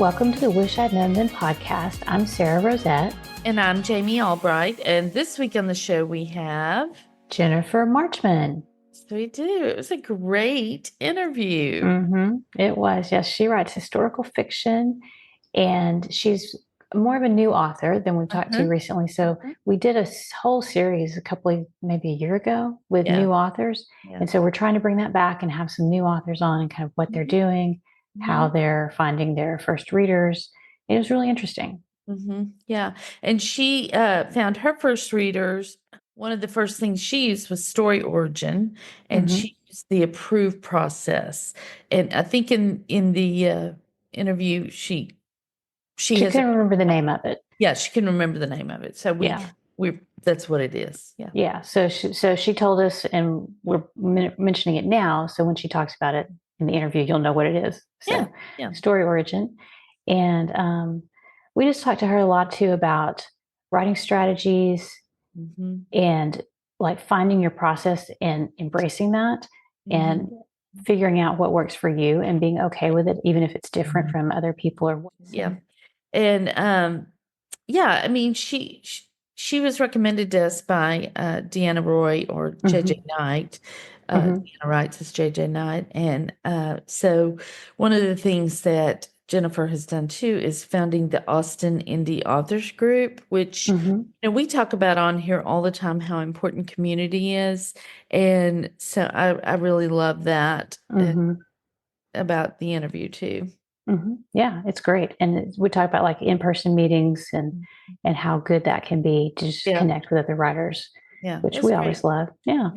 Welcome to the Wish I'd Known Then podcast. I'm Sarah Rosette. And I'm Jamie Albright. And this week on the show, we have Jennifer Marchman. So we do. It was a great interview. It was. Yes, she writes historical fiction, and she's more of a new author than we've talked to recently. So we did a whole series maybe a year ago with new authors. And so we're trying to bring that back and have some new authors on and kind of what they're doing, how they're finding their first readers. It was really interesting. Yeah. And she found her first readers. One of the first things she used was story origin, and she used the approved process. And I think in the interview, she couldn't remember the name of it. Yeah, she can remember the name of it. So that's what it is. Yeah. Yeah. So she told us, and we're mentioning it now. So when she talks about it in the interview, you'll know what it is. So story origin. And we just talked to her a lot too about writing strategies and like finding your process and embracing that and figuring out what works for you and being okay with it, even if it's different from other people. And I mean, she was recommended to us by Deanna Roy or JJ Knight. Deanna writes as JJ Knight. And so one of the things that Jennifer has done too is founding the Austin Indie Authors Group, which we talk about on here all the time, how important community is. And so I really love that about the interview too. Yeah, it's great. And we talk about like in-person meetings and how good that can be to just connect with other writers, which we always love. Yeah.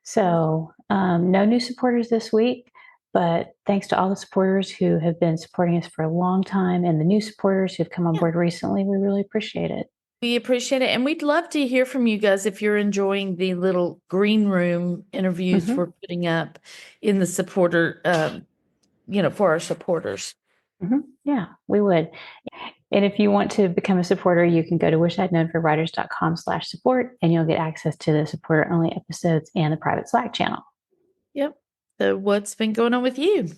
So no new supporters this week, but thanks to all the supporters who have been supporting us for a long time and the new supporters who've come on board recently. We really appreciate it. We appreciate it. And we'd love to hear from you guys if you're enjoying the little green room interviews we're putting up in the supporter, for our supporters. Yeah, we would. And if you want to become a supporter, you can go to wishidknownforwriters.com/support and you'll get access to the supporter only episodes and the private Slack channel. Yep. So what's been going on with you?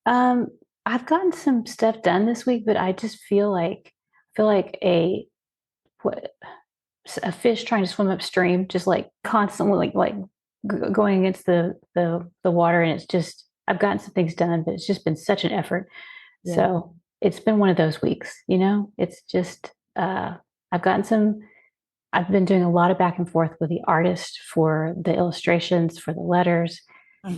I've gotten some stuff done this week, but I just feel like a fish trying to swim upstream, just like constantly like going against the water. And it's just, I've gotten some things done, but it's just been such an effort. Yeah. So it's been one of those weeks, it's just, I've been doing a lot of back and forth with the artist for the illustrations, for the letters.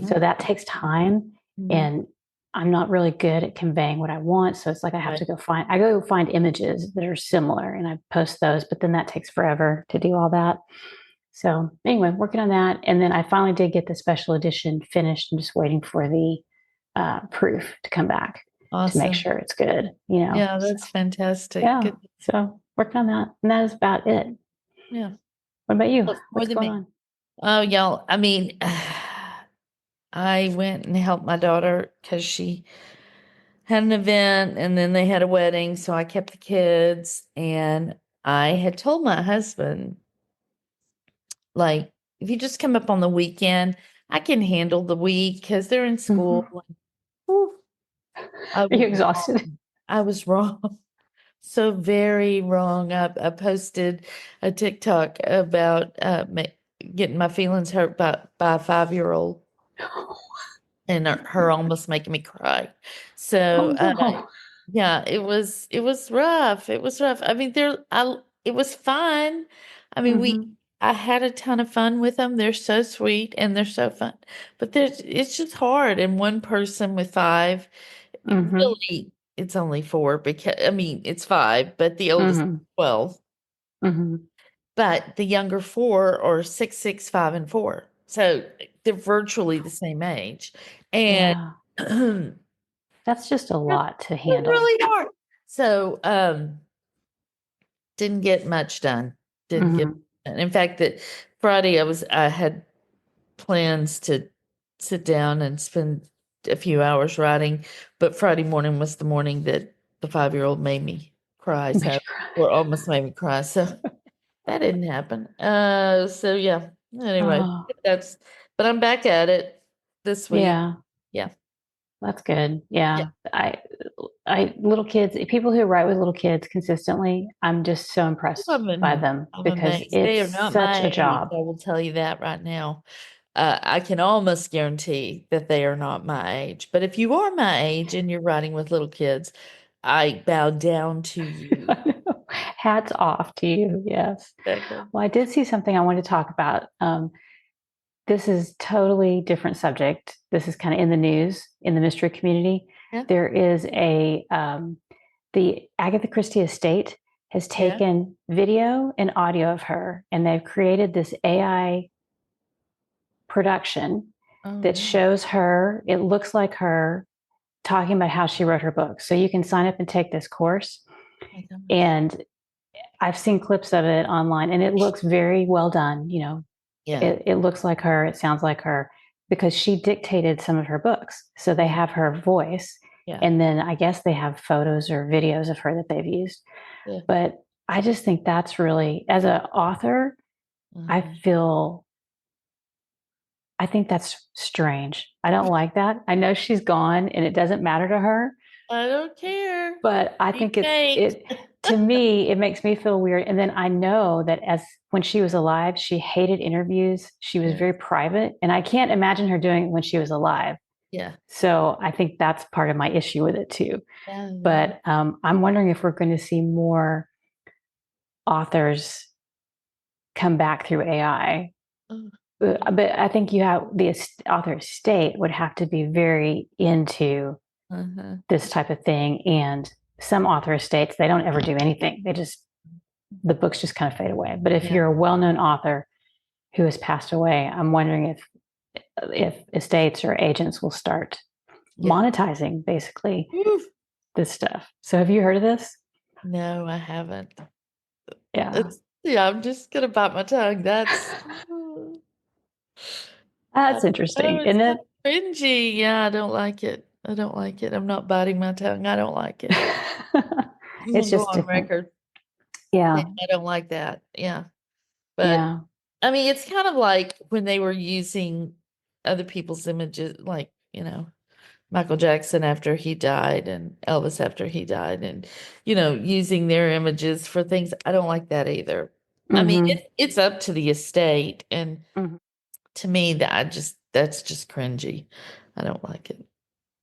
So that takes time and I'm not really good at conveying what I want. So it's like, I have to go find images that are similar and I post those, but then that takes forever to do all that. So anyway, working on that. And then I finally did get the special edition finished. I'm just waiting for the proof to come back to make sure it's good, Yeah, that's fantastic. Yeah. Good. So working on that. And that is about it. Yeah. What about you? What's going on? Oh, y'all, I mean, I went and helped my daughter because she had an event and then they had a wedding. So I kept the kids and I had told my husband, like, if you just come up on the weekend, I can handle the week because they're in school. Are you exhausted? I was wrong. So very wrong. I posted a TikTok about getting my feelings hurt by a 5-year-old. And her almost making me cry. So yeah, it was rough. It was rough. I mean, it was fun. I mean, I had a ton of fun with them. They're so sweet and they're so fun. But it's just hard. And one person with 5, really, it's only 4 because it's 5, but the oldest is 12. But the younger 4 are 6, 6, 5, and 4. So they're virtually the same age. And that's just a lot to handle. Really hard. So didn't get much done. In fact, that Friday I had plans to sit down and spend a few hours writing, but Friday morning was the morning that the 5-year-old made me cry. Or almost made me cry. So that didn't happen. So yeah. Anyway, but I'm back at it this week. Yeah. Yeah. That's good. Yeah, Yeah. Little kids, people who write with little kids consistently, I'm just so impressed by them I'm because amazed. They it's are not such my a age. job. I will tell you that right now. I can almost guarantee that they are not my age. But if you are my age and you're writing with little kids, I bow down to you. Hats off to you. Yes. Exactly. Well, I did see something I wanted to talk about. This is totally different subject. This is kind of in the news in the mystery community. Yeah. There is the Agatha Christie estate has Yeah. taken video and audio of her, and they've created this AI production Oh that no. shows her. It looks like her talking about how she wrote her book. So you can sign up and take this course. Oh my gosh. And I've seen clips of it online, and it looks very well done. Yeah. It looks like her, it sounds like her, because she dictated some of her books. So they Yeah. have her voice, Yeah. and then I guess they have photos or videos of her that they've used. Yeah. But I just think that's really, as an author, I Uh-huh. feel, I think that's strange. I don't like that. I know she's gone and it doesn't matter to her, I don't care. but I Be think faked. to me, it makes me feel weird. And then I know that when she was alive, she hated interviews. She was Yeah. very private, and I can't imagine her doing it when she was alive. Yeah. So I think that's part of my issue with it too. Yeah. But I'm wondering if we're going to see more authors come back through AI. Oh, But I think you have the author estate would have to be very into uh-huh. this type of thing. And some author estates, they don't ever do anything. The books just kind of fade away. But if Yeah. you're a well-known author who has passed away, I'm wondering if estates or agents will start Yeah. monetizing basically Oof. this stuff. So have you heard of this? No, I haven't. Yeah. Yeah, I'm just gonna bite my tongue. I That's don't know, interesting, it's isn't kind it? of cringy. Yeah, I don't like it. I don't like it. I'm not biting my tongue. I don't like it. I'm It's gonna go just on different. record. Yeah, Yeah. I don't like that. Yeah. But Yeah. I mean, it's kind of like when they were using other people's images, like, Michael Jackson after he died and Elvis after he died, and, using their images for things. I don't like that either. I mean, Mm-hmm. it's up to the estate. And Mm-hmm. to me, that's just cringy. I don't like it.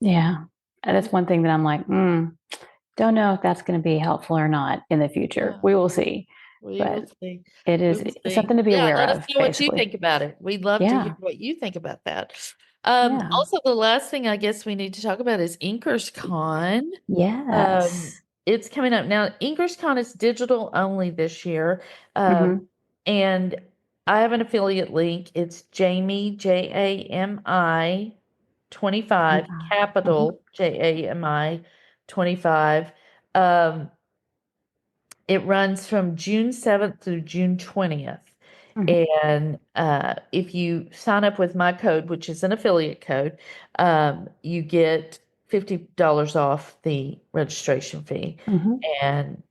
Yeah. And that's one thing that I'm like, don't know if that's going to be helpful or not in the future. Yeah, We will see. we will But see. it We is will see. something to be Yeah, aware let us of, know what you basically. think about it. We'd love to hear Yeah. what you think about that. Yeah. Also, the last thing I guess we need to talk about is InkersCon. Um, Yes. it's coming up now. InkersCon is digital only this year. Mm-hmm. And I have an affiliate link. It's Jamie, JAMI 25, 25. Mm-hmm. capital JAMI 25. Um, it runs from June 7th through June 20th. Mm-hmm. And if you sign up with my code, which is an affiliate code, you get $50 off the registration fee. Mm-hmm. And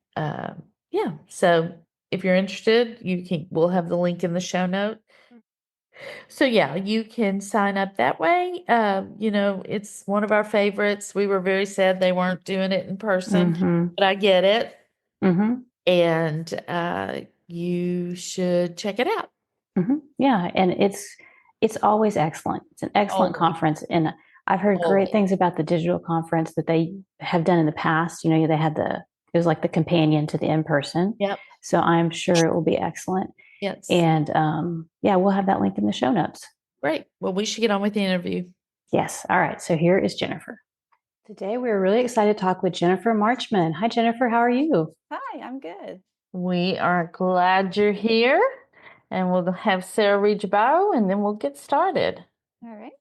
yeah, so if you're interested, we'll have the link in the show note. So yeah, you can sign up that way. It's one of our favorites. We were very sad they weren't doing it in person, Mm-hmm. but I get it. Mm-hmm. And you should check it out. Mm-hmm. Yeah. And it's always excellent. It's an excellent Always, conference. And I've heard great always. things about the digital conference that they have done in the past. They had it was like the companion to the in-person. Yep. So I'm sure it will be excellent. Yes. And yeah, we'll have that link in the show notes. Great. Well, we should get on with the interview. Yes. All right. So here is Jennifer. Today we're really excited to talk with Jennifer Marchman. Hi, Jennifer. How are you? Hi, I'm good. We are glad you're here, and we'll have Sarah read your bio, and then we'll get started. All right.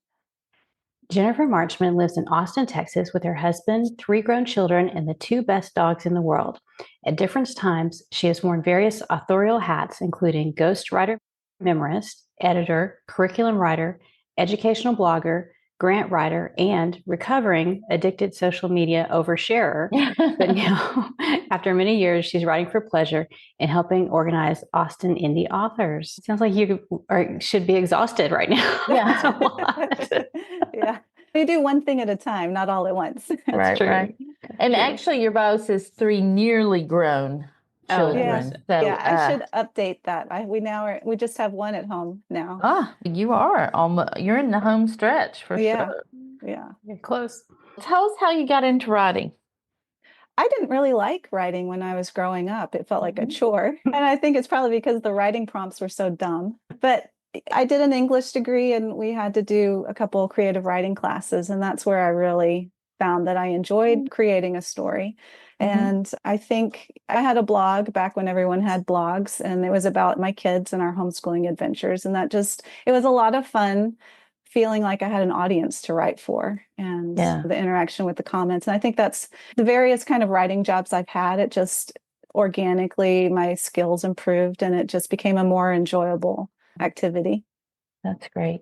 Jennifer Marchman lives in Austin, Texas, with her husband, 3 grown children, and the 2 best dogs in the world. At different times, she has worn various authorial hats, including ghostwriter, memorist, editor, curriculum writer, educational blogger, grant writer, and recovering addicted social media oversharer. But now, after many years, she's writing for pleasure and helping organize Austin indie authors. It sounds like you should be exhausted right now. Yeah. That's a lot. Yeah. You do one thing at a time, not all at once. Right, true. right. And True. actually, your bio says 3 nearly grown Oh, that children. makes So, Yeah, I should update that. We just have one at home now. you are almost, you're in the home stretch for Yeah. sure. Yeah. You're close. Tell us how you got into writing. I didn't really like writing when I was growing up. It felt like a Mhm. chore. And I think it's probably because the writing prompts were so dumb. But I did an English degree and we had to do a couple of creative writing classes. And that's where I really found that I enjoyed creating a story. And I think I had a blog back when everyone had blogs, and it was about my kids and our homeschooling adventures. And it was a lot of fun feeling like I had an audience to write for, and the interaction with the comments. And I think that's the various kind of writing jobs I've had. It just organically, my skills improved and it just became a more enjoyable activity. That's great.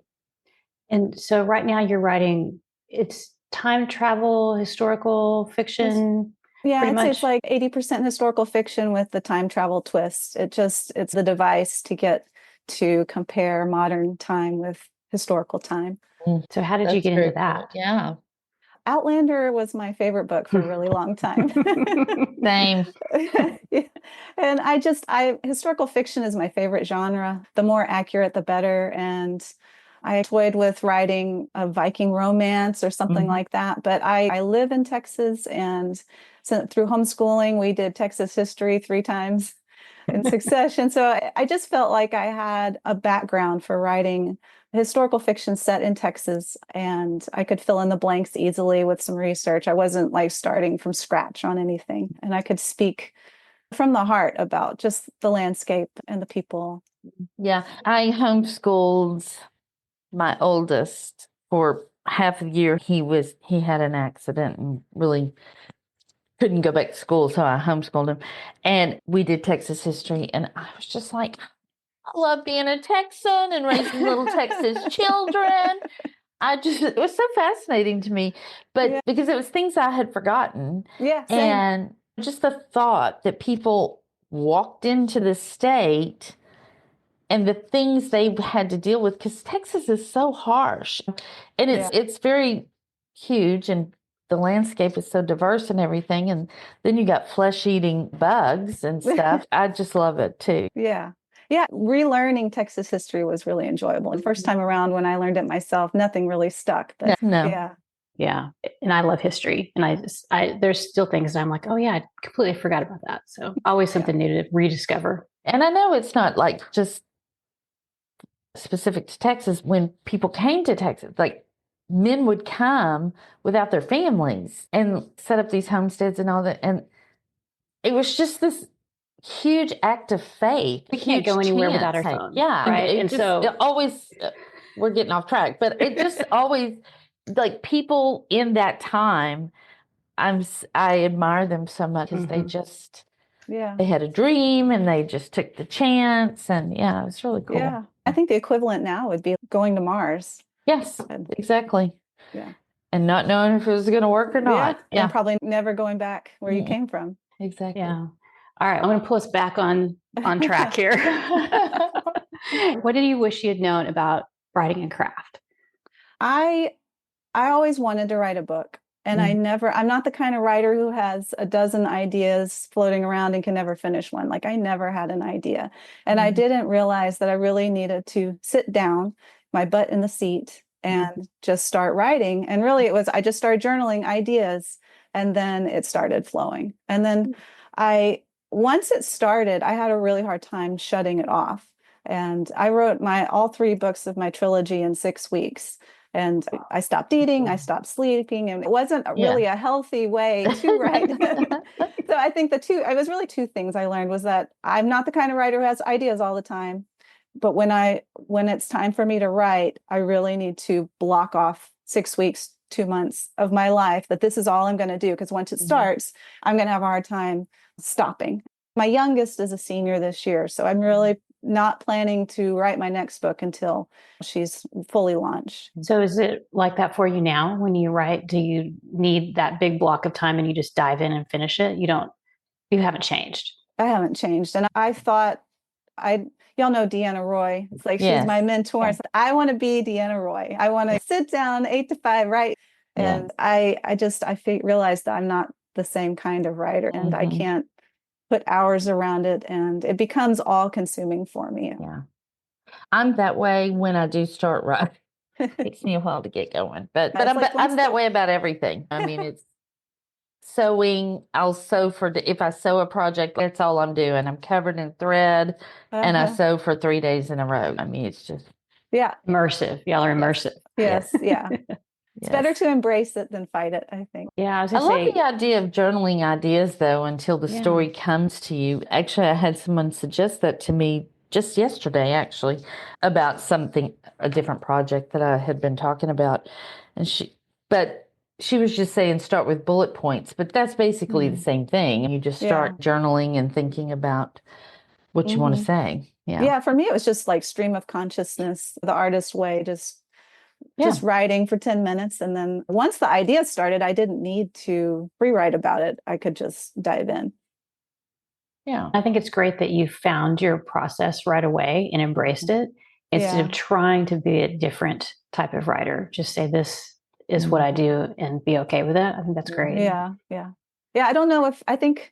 And so right now you're writing, it's time travel, historical fiction. Yeah, pretty I'd say much. it's like 80% historical fiction with the time travel twist. It's the device to get to compare modern time with historical time. So how did you That's get into very cool. that? Yeah. Outlander was my favorite book for a really long time. Same. Yeah. And historical fiction is my favorite genre. The more accurate, the better. And I toyed with writing a Viking romance or something like that. But I live in Texas, and so through homeschooling, we did Texas history 3 times in succession. So I just felt like I had a background for writing historical fiction set in Texas, and I could fill in the blanks easily with some research. I wasn't like starting from scratch on anything, and I could speak from the heart about just the landscape and the people. Yeah. I homeschooled my oldest for half a year. He had an accident and really couldn't go back to school, so I homeschooled him. And we did Texas history, and I was just like, I love being a Texan and raising little Texas children. It was so fascinating to me, but because it was things I had forgotten. Yeah, same. And just the thought that people walked into the state and the things they had to deal with, because Texas is so harsh and it's very huge, and the landscape is so diverse and everything. And then you got flesh-eating bugs and stuff. I just love it too. Yeah. Yeah. Relearning Texas history was really enjoyable. The first time around when I learned it myself, nothing really stuck. But No. yeah. Yeah. And I love history. And there's still things that I'm like, oh yeah, I completely forgot about that. So always something new to rediscover. And I know it's not like just specific to Texas. When people came to Texas, like men would come without their families and set up these homesteads and all that. And it was just this huge act of faith. We can't go anywhere without our Hey, phone. yeah. Right. And so it always, we're getting off track, but it just always, like, people in that time, I admire them so much because they just, they had a dream and they just took the chance. And yeah, it's really cool. Yeah. I think the equivalent now would be going to Mars. Yes, exactly. Yeah. And not knowing if it was going to work or not. Yeah. And probably never going back where you came from. Exactly. Yeah. All right. I'm going to pull us back on track here. What did you wish you had known about writing and craft? I always wanted to write a book. And I'm not the kind of writer who has a dozen ideas floating around and can never finish one. Like, I never had an idea. And I didn't realize that I really needed to sit down, my butt in the seat, and just start writing. And really I just started journaling ideas, and then it started flowing. And then once it started, I had a really hard time shutting it off. And I wrote all 3 books of my trilogy in 6 weeks. And I stopped eating, I stopped sleeping, and it wasn't really a healthy way to write. So I think it was really 2 things I learned was that I'm not the kind of writer who has ideas all the time. But when it's time for me to write, I really need to block off 6 weeks, 2 months of my life that this is all I'm going to do. Because once it starts, I'm going to have a hard time stopping. My youngest is a senior this year, so I'm really not planning to write my next book until she's fully launched. So is it like that for you now when you write? Do you need that big block of time and you just dive in and finish it? You haven't changed. I haven't changed. And I thought y'all know Deanna Roy. It's like she's Yes. my mentor. Yeah. It's like, I want to be Deanna Roy. I want to sit down 8 to 5, right? Yeah. And realized that I'm not the same kind of writer, and I Mhm. can't put hours around it, and it becomes all consuming for me. Yeah. I'm that way when I do start writing. It takes me a while to get going, but It's like I'm once that way about everything. I mean, it's sewing. I'll sew if I sew a project, that's all I'm doing. I'm covered in thread and I sew for 3 days in a row. I mean, it's just, Yeah. Immersive. Y'all are immersive. Yes. Yeah. It's better to embrace it than fight it, I think. Yeah, I was I gonna love say, the idea of journaling ideas though until the Yeah. story comes to you. Actually, I had someone suggest that to me just yesterday, actually, about a different project that I had been talking about. But she was just saying start with bullet points, but that's basically the same thing. You just start journaling and thinking about what you want to say. Yeah. Yeah, for me, it was just like stream of consciousness, the artist way, just writing for 10 minutes. And then once the idea started, I didn't need to rewrite about it. I could just dive in. Yeah. I think it's great that you found your process right away and embraced it instead of trying to be a different type of writer. Just say, this is what I do and be okay with it. I think that's great. Yeah. Yeah. Yeah. I don't know I think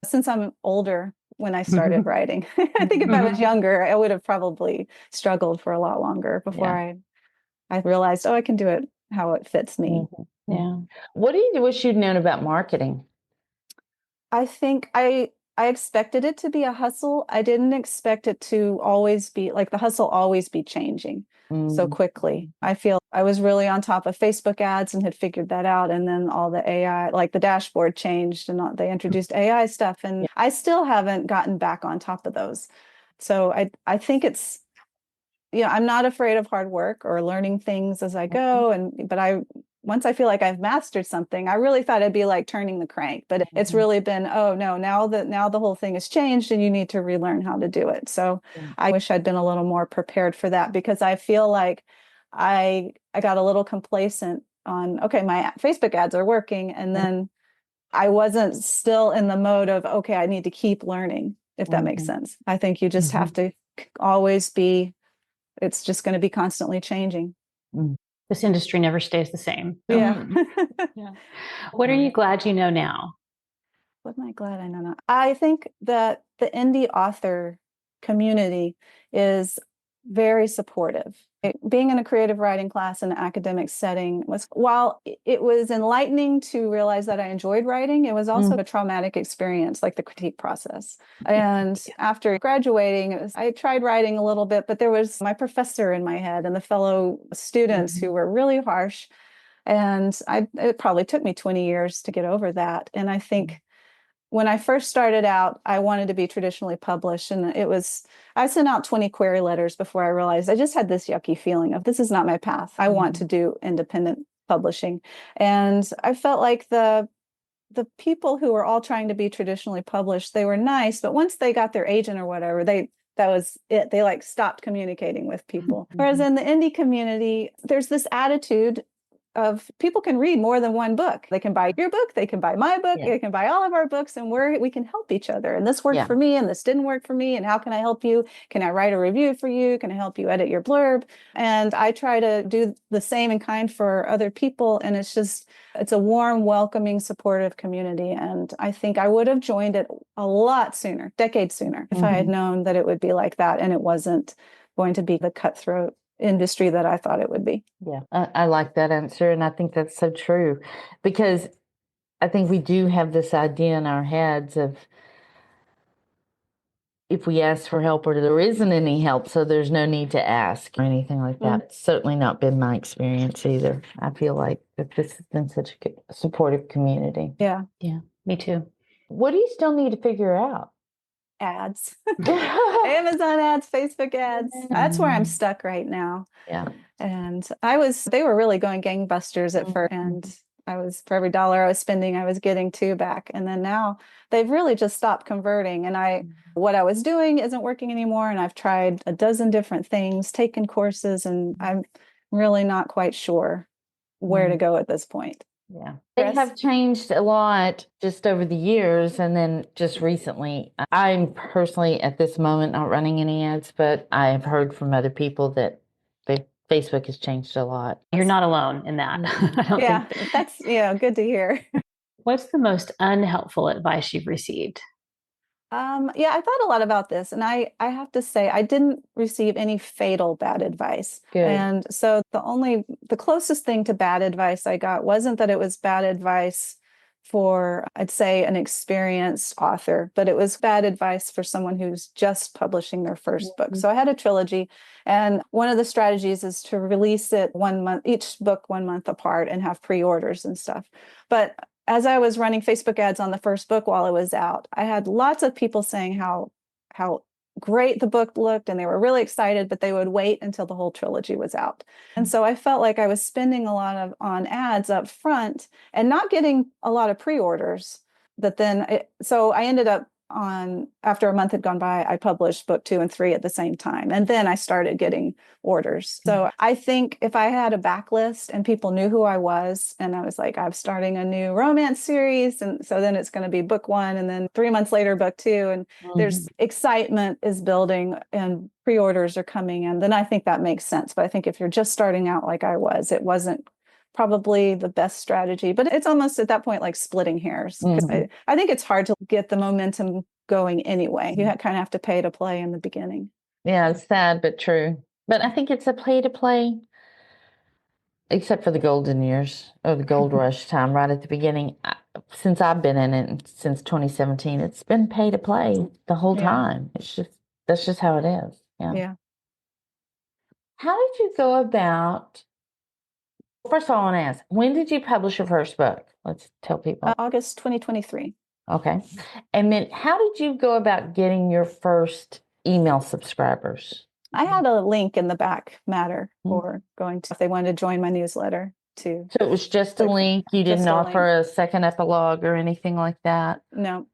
since I'm older when I started writing, I think if I was younger, I would have probably struggled for a lot longer before I realized, I can do it how it fits me. Yeah. What do you wish you'd known about marketing? I think I expected it to be a hustle. I didn't expect it to always be like the hustle always be changing so quickly. I feel I was really on top of Facebook ads and had figured that out. And then all the AI, like the dashboard changed and they introduced AI stuff. And I still haven't gotten back on top of those. So I think it's, I'm not afraid of hard work or learning things as I go. But once I feel like I've mastered something, I really thought it'd be like turning the crank, but it's really been, oh no, now the whole thing has changed and you need to relearn how to do it. So I wish I'd been a little more prepared for that, because I feel like I got a little complacent on, okay, my Facebook ads are working. And then I wasn't still in the mode of, okay, I need to keep learning, if that makes sense. I think you just have to always be, it's just going to be constantly changing. This industry never stays the same. So. Yeah. What are you glad you know now? What am I glad I know now? I think that the indie author community is very supportive. Being in a creative writing class in an academic setting while it was enlightening to realize that I enjoyed writing, it was also a traumatic experience, like the critique process. And after graduating, I tried writing a little bit, but there was my professor in my head and the fellow students who were really harsh. And it probably took me 20 years to get over that. And I think when I first started out, I wanted to be traditionally published. And I sent out 20 query letters before I realized I just had this yucky feeling of, this is not my path. I want to do independent publishing. And I felt like the people who were all trying to be traditionally published, they were nice, but once they got their agent or whatever, that was it. They like stopped communicating with people. Whereas in the indie community, there's this attitude of people can read more than one book. They can buy your book, they can buy my book, they can buy all of our books, and we can help each other. And this worked for me, and this didn't work for me. And how can I help you? Can I write a review for you? Can I help you edit your blurb? And I try to do the same in kind for other people. And it's a warm, welcoming, supportive community. And I think I would have joined it a lot sooner, decades sooner, if I had known that it would be like that and it wasn't going to be the cutthroat industry that I thought it would be. Yeah, I like that answer. And I think that's so true, because I think we do have this idea in our heads of, if we ask for help or there isn't any help, so there's no need to ask or anything like that. It's certainly not been my experience either. I feel like that this has been such a supportive community. Yeah. Yeah, me too. What do you still need to figure out? Ads. Amazon ads, Facebook ads. That's where I'm stuck right now. Yeah. And they were really going gangbusters at first. And for every dollar I was spending, I was getting 2 back. And then now they've really just stopped converting. And what I was doing isn't working anymore. And I've tried a dozen different things, taken courses, and I'm really not quite sure where to go at this point. Yeah. They Chris? have changed a lot just over the years. And then just recently, I'm personally at this moment not running any ads, but I have heard from other people that Facebook has changed a lot. You're not alone in that. I don't Yeah, think. that's good to hear. What's the most unhelpful advice you've received? Yeah, I thought a lot about this, and I have to say I didn't receive any fatal bad advice. Good. And so the closest thing to bad advice I got wasn't that it was bad advice for, I'd say, an experienced author, but it was bad advice for someone who's just publishing their first book. So I had a trilogy, and one of the strategies is to release it 1 month, each book 1 month apart, and have pre-orders and stuff. But as I was running Facebook ads on the first book while it was out, I had lots of people saying how great the book looked, and they were really excited, but they would wait until the whole trilogy was out. And so I felt like I was spending a lot on ads up front and not getting a lot of pre-orders. But then so I ended up after a month had gone by, I published book 2 and 3 at the same time. And then I started getting orders. So I think if I had a backlist and people knew who I was, and I was like, I'm starting a new romance series. And so then it's going to be book 1, and then 3 months later, book 2. And there's excitement is building and pre-orders are coming in, then I think that makes sense. But I think if you're just starting out like I was, it wasn't probably the best strategy, but it's almost at that point like splitting hairs. I think it's hard to get the momentum going anyway. You kind of have to pay to play in the beginning. Yeah, it's sad but true. But I think it's a pay to play, except for the golden years or the gold rush time right at the beginning. Since I've been in it since 2017, it's been pay to play the whole time. That's just how it is. Yeah. How did you go about? First of all, I want to ask, when did you publish your first book? Let's tell people. August 2023. Okay. And then how did you go about getting your first email subscribers? I had a link in the back matter for going to, if they wanted to join my newsletter too. So it was just a link. You didn't offer a second epilogue or anything like that? No.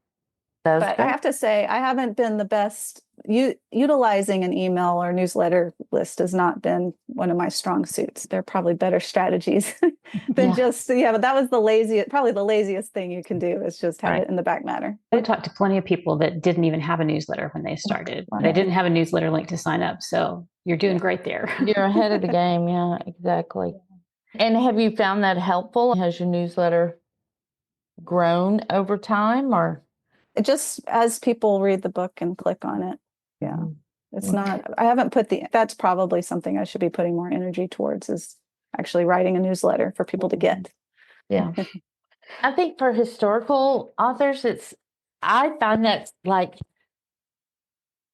That's but good. I have to say, I haven't been the best. Utilizing an email or newsletter list has not been one of my strong suits. There are probably better strategies than but that was probably the laziest thing you can do is just have it in the back matter. I talked to plenty of people that didn't even have a newsletter when they started. They didn't have a newsletter link to sign up. So you're doing great there. You're ahead of the game. Yeah, exactly. And have you found that helpful? Has your newsletter grown over time, or? Just as people read the book and click on it. Yeah. It's not, I haven't that's probably something I should be putting more energy towards, is actually writing a newsletter for people to get. Yeah. I think for historical authors, I find that like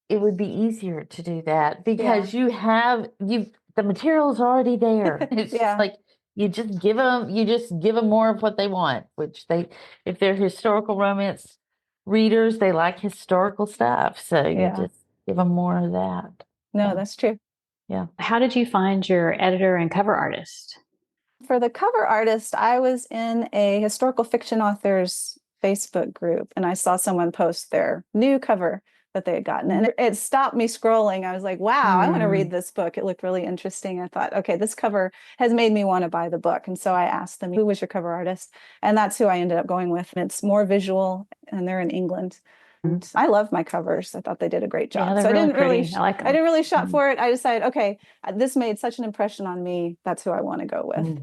it would be easier to do that because the material's already there. It's just like you just give them more of what they want, which if they're historical romance readers, they like historical stuff. So you just give them more of that. No, that's true. Yeah. How did you find your editor and cover artist? For the cover artist, I was in a historical fiction authors Facebook group, and I saw someone post their new cover that they had gotten, and it stopped me scrolling. I was like, wow, I want to read this book. It looked really interesting. I thought, okay, this cover has made me want to buy the book. And so I asked them, who was your cover artist? And that's who I ended up going with. It's more visual, and they're in England. And I love my covers. I thought they did a great job. So I didn't really shop for it. I decided, okay, this made such an impression on me. That's who I want to go with.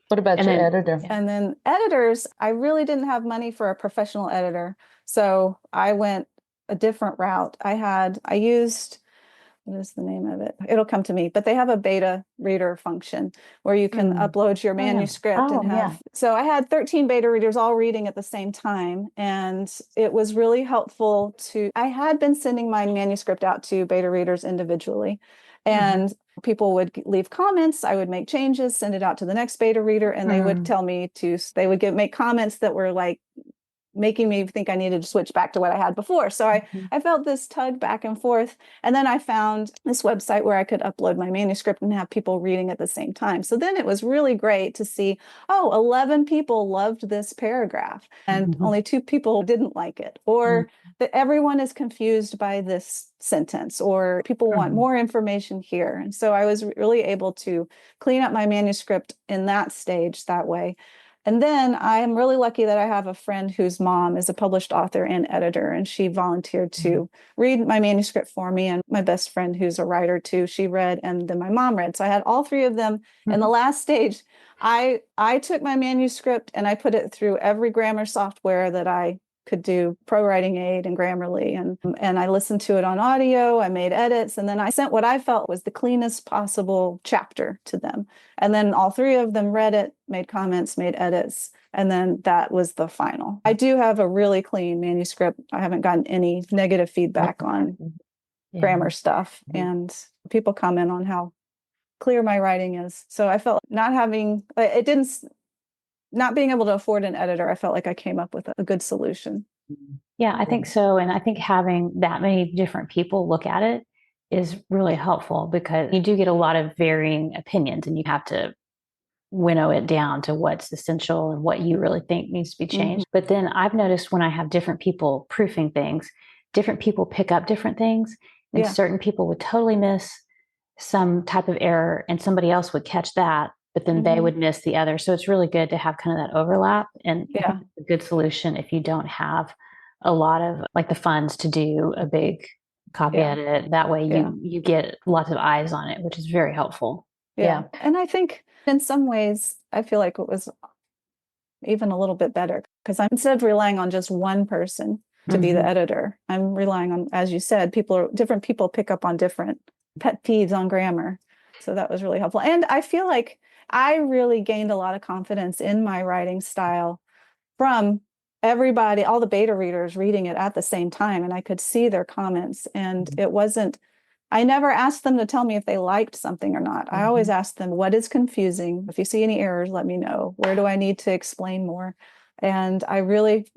What about your editor? And then editors, I really didn't have money for a professional editor. So I went a different route. I used, what is the name of it? It'll come to me, but they have a beta reader function where you can upload your manuscript so I had 13 beta readers all reading at the same time. And it was really helpful I had been sending my manuscript out to beta readers individually, and people would leave comments. I would make changes, send it out to the next beta reader, and they would tell me make comments that were like making me think I needed to switch back to what I had before. So I felt this tug back and forth. And then I found this website where I could upload my manuscript and have people reading at the same time. So then it was really great to see, 11 people loved this paragraph and only 2 people didn't like it, or that everyone is confused by this sentence, or people want more information here. And so I was really able to clean up my manuscript in that stage that way. And then I am really lucky that I have a friend whose mom is a published author and editor, and she volunteered to read my manuscript for me. And my best friend, who's a writer too, she read, and then my mom read. So I had all three of them. In the last stage, I took my manuscript and I put it through every grammar software that I could do, Pro Writing Aid and Grammarly, and I listened to it on audio. I made edits, and then I sent what I felt was the cleanest possible chapter to them. And then all three of them read it, made comments, made edits, and then that was the final. I do have a really clean manuscript. I haven't gotten any negative feedback on grammar stuff, and people comment on how clear my writing is. So I felt not being able to afford an editor, I felt like I came up with a good solution. Yeah, I think so. And I think having that many different people look at it is really helpful, because you do get a lot of varying opinions and you have to winnow it down to what's essential and what you really think needs to be changed. But then I've noticed when I have different people proofing things, different people pick up different things, and certain people would totally miss some type of error and somebody else would catch that, but then they would miss the other. So it's really good to have kind of that overlap, and a good solution if you don't have a lot of like the funds to do a big copy edit. That way you get lots of eyes on it, which is very helpful. Yeah. And I think in some ways, I feel like it was even a little bit better, because instead of relying on just one person to be the editor, I'm relying on, as you said, different people pick up on different pet peeves on grammar. So that was really helpful. And I feel like I really gained a lot of confidence in my writing style from everybody, all the beta readers reading it at the same time. And I could see their comments, and I never asked them to tell me if they liked something or not. I always asked them, what is confusing? If you see any errors, let me know. Where do I need to explain more? And I really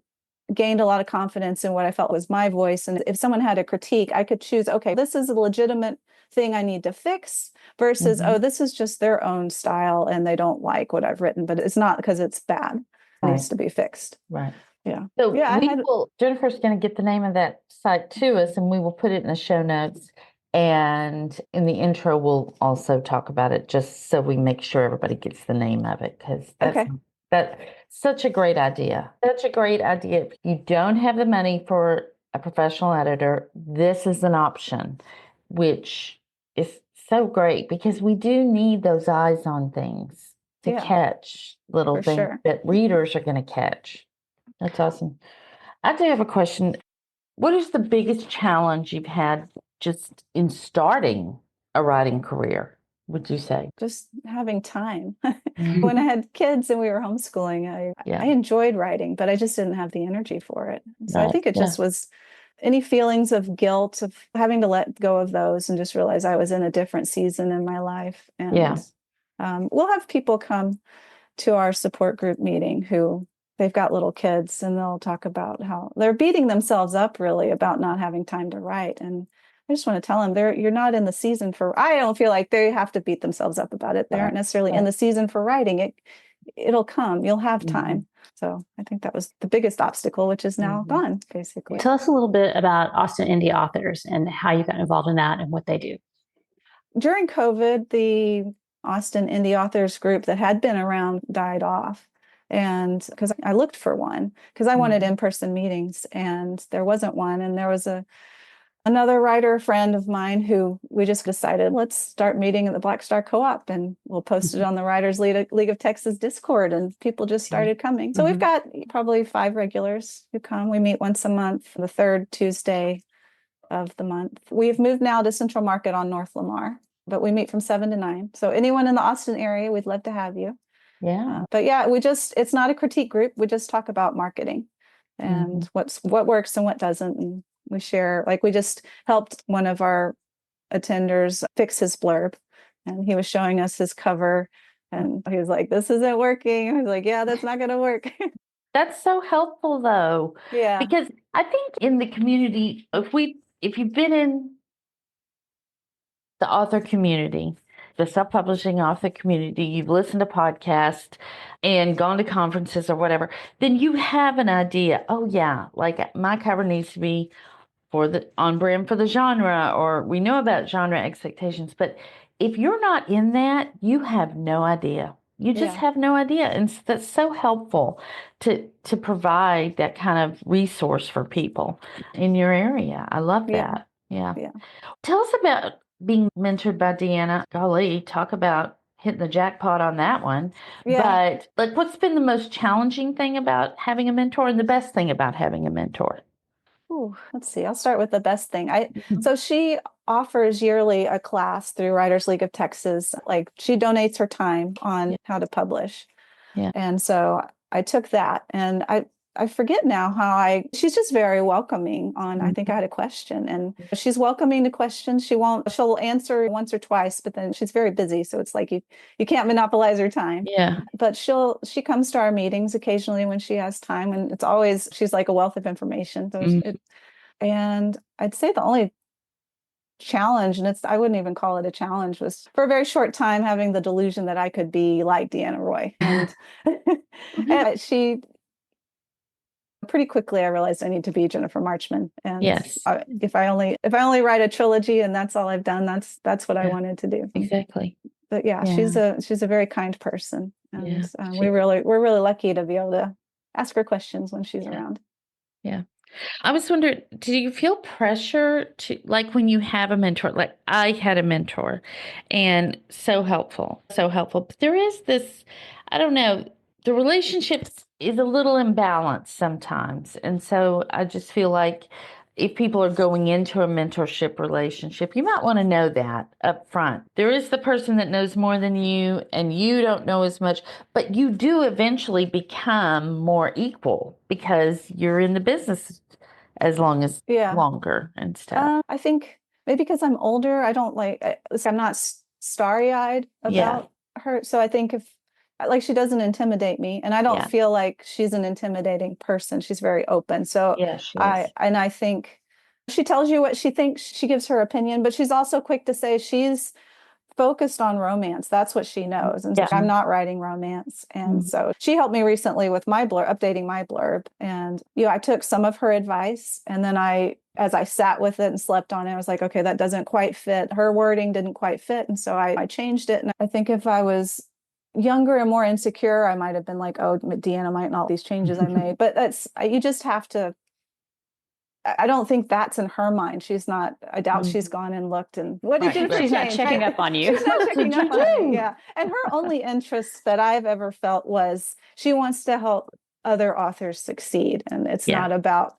gained a lot of confidence in what I felt was my voice. And if someone had a critique, I could choose, okay, this is a legitimate thing I need to fix, versus, oh, this is just their own style and they don't like what I've written, but it's not because it's bad. It needs to be fixed. Right. Yeah. So Jennifer's going to get the name of that site to us, and we will put it in the show notes. And in the intro, we'll also talk about it, just so we make sure everybody gets the name of it, because that's such a great idea. Such a great idea. If you don't have the money for a professional editor, this is an option, which is so great, because we do need those eyes on things to catch little things that readers are going to catch. That's awesome. I do have a question. What is the biggest challenge you've had just in starting a writing career, would you say? Just having time. When I had kids and we were homeschooling, I enjoyed writing, but I just didn't have the energy for it. So I think it just was any feelings of guilt, of having to let go of those, and just realize I was in a different season in my life. And we'll have people come to our support group meeting who they've got little kids, and they'll talk about how they're beating themselves up really about not having time to write. And I just want to tell them, you're not in the season for, I don't feel like they have to beat themselves up about it. They aren't necessarily in the season for writing. It'll come, you'll have time. So I think that was the biggest obstacle, which is now gone, basically. Tell us a little bit about Austin Indie Authors and how you got involved in that and what they do. During COVID, the Austin Indie Authors group that had been around died off. And because I looked for one, because I wanted in-person meetings, and there wasn't one. And there was another writer friend of mine who we just decided, let's start meeting at the Black Star Co-op, and we'll post it on the Writers League of Texas Discord, and people just started coming. So we've got probably 5 regulars who come. We meet once a month, the third Tuesday of the month. We've moved now to Central Market on North Lamar, but we meet from 7 to 9. So anyone in the Austin area, we'd love to have you. Yeah. But it's not a critique group. We just talk about marketing and what works and what doesn't. And we share, like we just helped one of our attenders fix his blurb, and he was showing us his cover, and he was like, this isn't working. I was like, yeah, that's not going to work. That's so helpful though. Yeah. Because I think in the community, if you've been in the author community, the self-publishing author community, you've listened to podcasts and gone to conferences or whatever, then you have an idea. Oh yeah, like my cover needs to be on brand for the genre, or we know about genre expectations. But if you're not in that, you have no idea You just Yeah. have no idea. And that's so helpful to provide that kind of resource for people in your area. I love Yeah. that. Yeah. Yeah. Tell us about being mentored by Deanna. Golly, talk about hitting the jackpot on that one. Yeah. But like, what's been the most challenging thing about having a mentor and the best thing about having a mentor? Ooh, let's see. I'll start with the best thing. So she offers yearly a class through Writers League of Texas. Like she donates her time on how to publish. Yeah. And so I took that, and I forget now she's just very welcoming on, I think I had a question, and she's welcoming to questions. She'll answer once or twice, but then she's very busy. So it's like you can't monopolize her time. Yeah. But she comes to our meetings occasionally when she has time. And she's like a wealth of information. So and I'd say the only challenge, and I wouldn't even call it a challenge, was for a very short time having the delusion that I could be like Deanna Roy. And, and she pretty quickly I realized I need to be Jennifer Marchman. And yes, if I only write a trilogy and that's all I've done, that's what I wanted to do. Exactly. But yeah, she's a very kind person. And we're really lucky to be able to ask her questions when she's around. Yeah. I was wondering, do you feel pressure to, like when you have a mentor, like I had a mentor and so helpful. But there is this, I don't know, the relationship is a little imbalanced sometimes. And so I just feel like if people are going into a mentorship relationship, you might want to know that up front. There is the person that knows more than you and you don't know as much, but you do eventually become more equal because you're in the business as longer and stuff. I think maybe because I'm older, I'm not starry-eyed about her. So I think she doesn't intimidate me, and I don't feel like she's an intimidating person. She's very open. So I think she tells you what she thinks. She gives her opinion, but she's also quick to say she's focused on romance. That's what she knows. And I'm not writing romance. And so she helped me recently with my updating my blurb. And, I took some of her advice, and then as I sat with it and slept on it, I was like, okay, that doesn't quite fit. Her wording didn't quite fit. And so I changed it. And I think if I was younger and more insecure, I might have been like, oh, Deanna might not these changes I made. But you just have to, I don't think that's in her mind. She's not, I doubt she's gone and looked and what did you She's not checking up on you. She's not checking up on me. Yeah. And her only interest that I've ever felt was she wants to help other authors succeed. And it's not about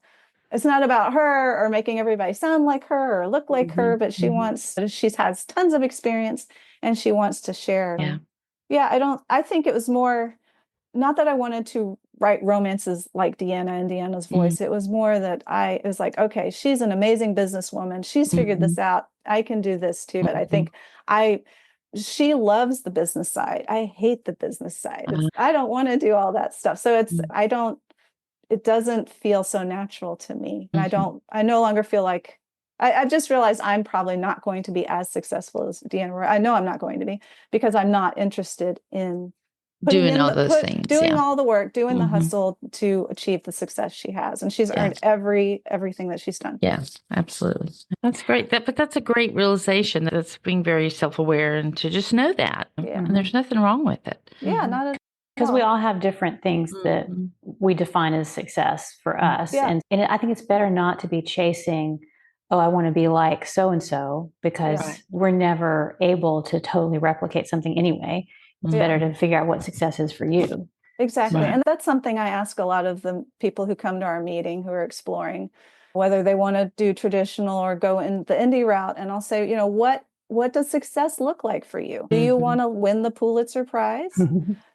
her or making everybody sound like her or look like her, but she has tons of experience and she wants to share. I think it was more, not that I wanted to write romances like Deanna and Deanna's voice. It was more that it was like, okay, she's an amazing businesswoman. She's figured this out. I can do this too. But I think she loves the business side. I hate the business side. I don't want to do all that stuff. So it doesn't feel so natural to me. And I no longer feel like, I've just realized I'm probably not going to be as successful as Deanna. I know I'm not going to be because I'm not interested in doing all those things, doing all the work, doing the hustle to achieve the success she has. And she's earned everything that she's done. Yeah, absolutely. That's great. But that's a great realization. That's being very self-aware and to just know that. And there's nothing wrong with it. Yeah, not at all. Because we all have different things that we define as success for us. And I think it's better not to be chasing, oh, I want to be like so-and-so, because we're never able to totally replicate something anyway. It's better to figure out what success is for you. Exactly. And that's something I ask a lot of the people who come to our meeting who are exploring whether they want to do traditional or go in the indie route. And I'll say, what does success look like for you? Do you want to win the Pulitzer Prize?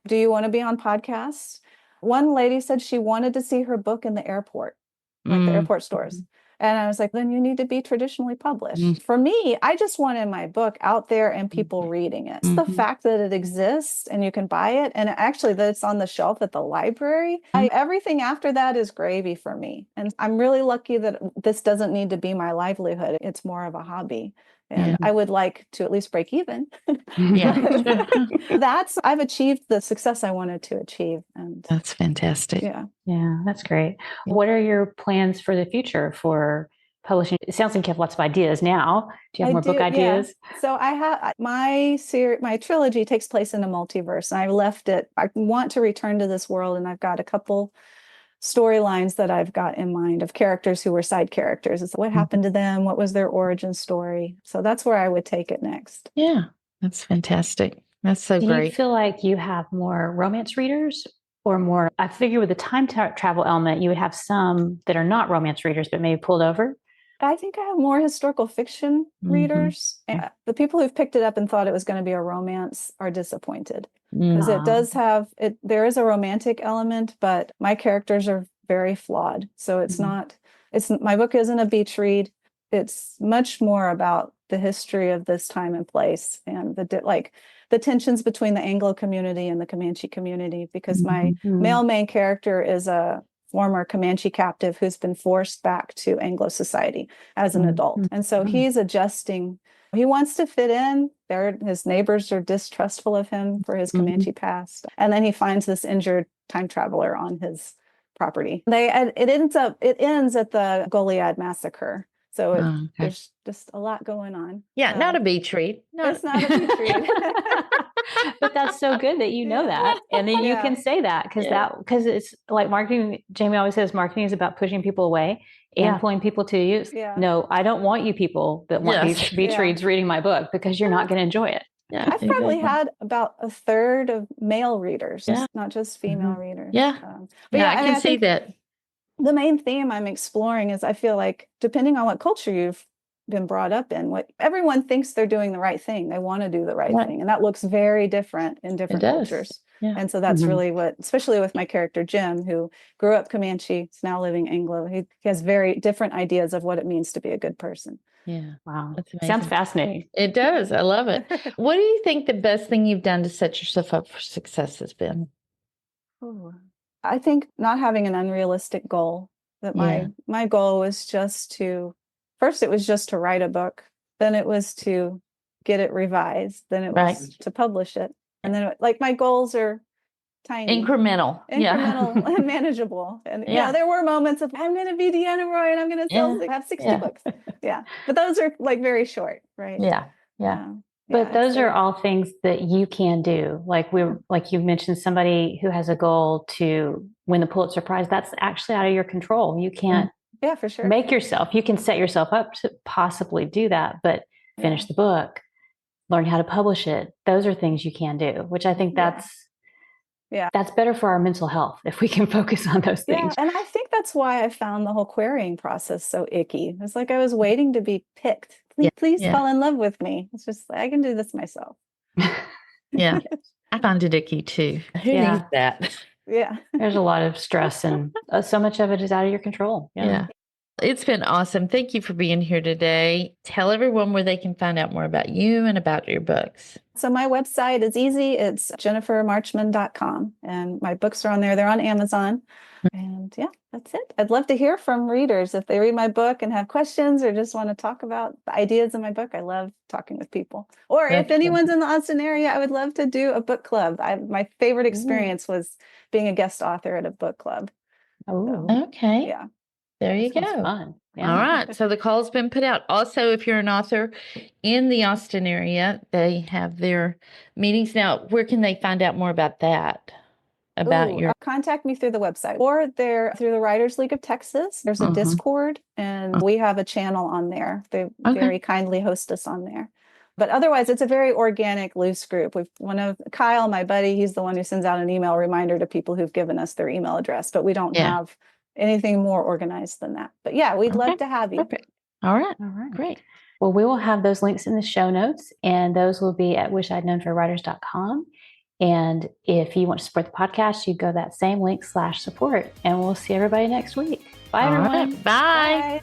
Do you want to be on podcasts? One lady said she wanted to see her book in the airport, like the airport stores. And I was like, then you need to be traditionally published. For me, I just wanted my book out there and people reading it. It's the fact that it exists and you can buy it, and actually that it's on the shelf at the library. Everything after that is gravy for me. And I'm really lucky that this doesn't need to be my livelihood. It's more of a hobby. And I would like to at least break even. I've achieved the success I wanted to achieve. And that's fantastic. Yeah. Yeah, that's great. What are your plans for the future for publishing? It sounds like you have lots of ideas now. Do you have more book ideas? Yeah. So I have my trilogy takes place in a multiverse, and I left it. I want to return to this world, and I've got a couple storylines that I've got in mind of characters who were side characters. It's what happened to them, what was their origin story. So that's where I would take it next. Yeah, that's fantastic. That's so great. Do you feel like you have more romance readers or more? I figure with the time travel element, you would have some that are not romance readers, but maybe pulled over. I think I have more historical fiction readers. And the people who've picked it up and thought it was going to be a romance are disappointed, because it does have it. There is a romantic element, but my characters are very flawed. So it's not. My book isn't a beach read. It's much more about the history of this time and place, and the tensions between the Anglo community and the Comanche community. Because my male main character is a former Comanche captive who's been forced back to Anglo society as an adult. And so he's adjusting. He wants to fit in. His neighbors are distrustful of him for his Comanche past. And then he finds this injured time traveler on his property. It ends at the Goliad massacre. So there's just a lot going on. Yeah, not a beach read. No. It's not a beach read. But that's so good that you know that, and then you can say that, because it's like marketing. Jamie always says marketing is about pushing people away and pulling people to you. No, I don't want you people that want beach reads reading my book, because you're not going to enjoy it. Yeah, I've probably had about a third of male readers, not just female readers. But I can see that. The main theme I'm exploring is, I feel like, depending on what culture you've been brought up in, what everyone thinks they're doing the right thing. They want to do the right thing. And that looks very different in different cultures. Yeah. And so that's really what, especially with my character, Jim, who grew up Comanche, is now living Anglo. He has very different ideas of what it means to be a good person. Yeah. Wow. Sounds fascinating. It does. I love it. What do you think the best thing you've done to set yourself up for success has been? I think not having an unrealistic goal. That my goal was first it was just to write a book, then it was to get it revised, then it was to publish it, and then my goals are tiny, incremental and manageable. And there were moments of, I'm going to be Deanna Roy and I'm going to have 60 books. But those are very short, right? But those are all things that you can do. Like you mentioned, somebody who has a goal to win the Pulitzer Prize, that's actually out of your control. You can't for sure. You can set yourself up to possibly do that, but finish the book, learn how to publish it. Those are things you can do, which I think that's better for our mental health if we can focus on those things. And I think that's why I found the whole querying process so icky. It's like I was waiting to be picked. Please fall in love with me. It's just, I can do this myself. I find it icky too. Who needs that? There's a lot of stress, and so much of it is out of your control. It's been awesome. Thank you for being here today. Tell everyone where they can find out more about you and about your books. So my website is easy. It's jennifermarchman.com, and my books are on there. They're on Amazon. And that's it. I'd love to hear from readers if they read my book and have questions or just want to talk about the ideas in my book. I love talking with people. Or if anyone's in the Austin area, I would love to do a book club. My favorite experience was being a guest author at a book club. Okay. Yeah. There you go. Fun. All right. So the call's been put out. Also, if you're an author in the Austin area, they have their meetings. Now, where can they find out more about that? Contact me through the website, or through the Writers League of Texas. There's a Discord, and we have a channel on there. They very kindly host us on there. But otherwise, it's a very organic, loose group. Kyle, my buddy, he's the one who sends out an email reminder to people who've given us their email address, but we don't have anything more organized than that. But we'd love to have you. Perfect. All right. Great. Well, we will have those links in the show notes, and those will be at wishidknownforwriters.com. And if you want to support the podcast, you go that same link /support, and we'll see everybody next week. Bye, everyone. Bye.